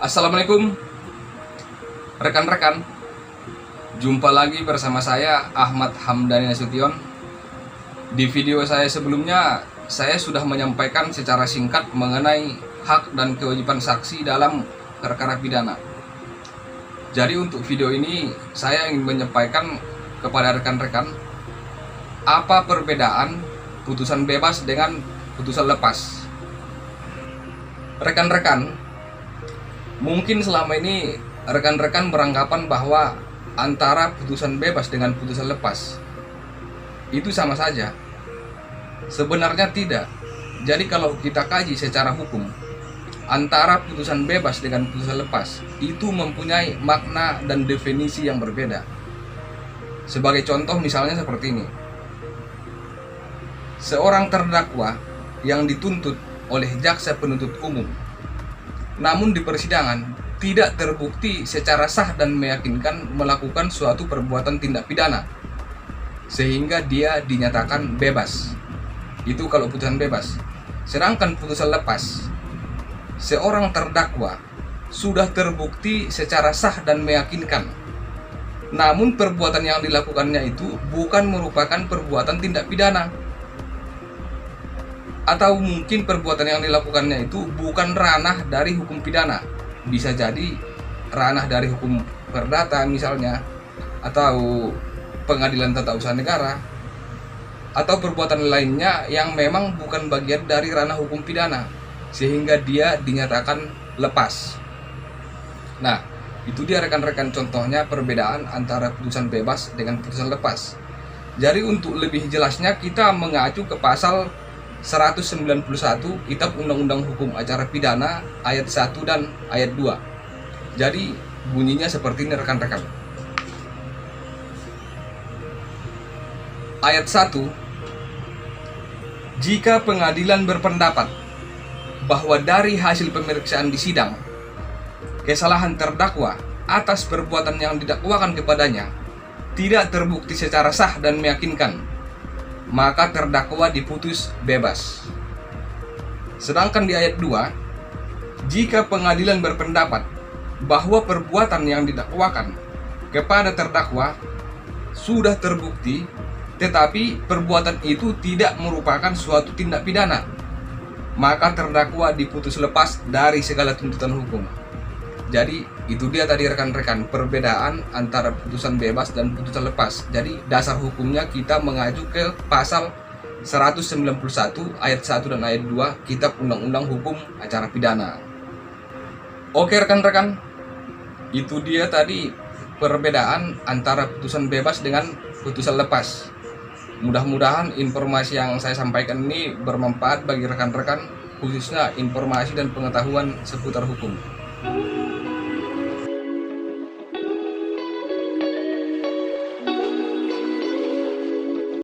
Assalamualaikum rekan-rekan, jumpa lagi bersama saya Ahmad Hamdani Nasution. Di video saya sebelumnya, saya sudah menyampaikan secara singkat mengenai hak dan kewajiban saksi dalam perkara pidana. Jadi untuk video ini saya ingin menyampaikan kepada rekan-rekan apa perbedaan putusan bebas dengan putusan lepas. Rekan-rekan, mungkin selama ini rekan-rekan beranggapan bahwa antara putusan bebas dengan putusan lepas itu sama saja. Sebenarnya tidak. Jadi kalau kita kaji secara hukum, antara putusan bebas dengan putusan lepas itu mempunyai makna dan definisi yang berbeda. Sebagai contoh misalnya seperti ini. Seorang terdakwa yang dituntut oleh jaksa penuntut umum, namun di persidangan tidak terbukti secara sah dan meyakinkan melakukan suatu perbuatan tindak pidana, sehingga dia dinyatakan bebas. Itu kalau putusan bebas. Sedangkan putusan lepas, seorang terdakwa sudah terbukti secara sah dan meyakinkan, namun perbuatan yang dilakukannya itu bukan merupakan perbuatan tindak pidana, atau mungkin perbuatan yang dilakukannya itu bukan ranah dari hukum pidana, bisa jadi ranah dari hukum perdata misalnya, atau pengadilan tata usaha negara, atau perbuatan lainnya yang memang bukan bagian dari ranah hukum pidana, sehingga dia dinyatakan lepas. Nah, itu dia rekan-rekan contohnya perbedaan antara putusan bebas dengan putusan lepas. Jadi untuk lebih jelasnya kita mengacu ke pasal 191 Kitab Undang-Undang Hukum Acara Pidana ayat 1 dan ayat 2. Jadi bunyinya seperti ini rekan-rekan. Ayat 1, jika pengadilan berpendapat bahwa dari hasil pemeriksaan di sidang, kesalahan terdakwa atas perbuatan yang didakwakan kepadanya tidak terbukti secara sah dan meyakinkan, maka terdakwa diputus bebas. Sedangkan di ayat 2, jika pengadilan berpendapat bahwa perbuatan yang didakwakan kepada terdakwa sudah terbukti, tetapi perbuatan itu tidak merupakan suatu tindak pidana, maka terdakwa diputus lepas dari segala tuntutan hukum. Jadi itu dia tadi rekan-rekan perbedaan antara putusan bebas dan putusan lepas. Jadi dasar hukumnya kita mengacu ke pasal 191 ayat 1 dan ayat 2 Kitab Undang-Undang Hukum Acara Pidana. Oke rekan-rekan, itu dia tadi perbedaan antara putusan bebas dengan putusan lepas. Mudah-mudahan informasi yang saya sampaikan ini bermanfaat bagi rekan-rekan, khususnya informasi dan pengetahuan seputar hukum.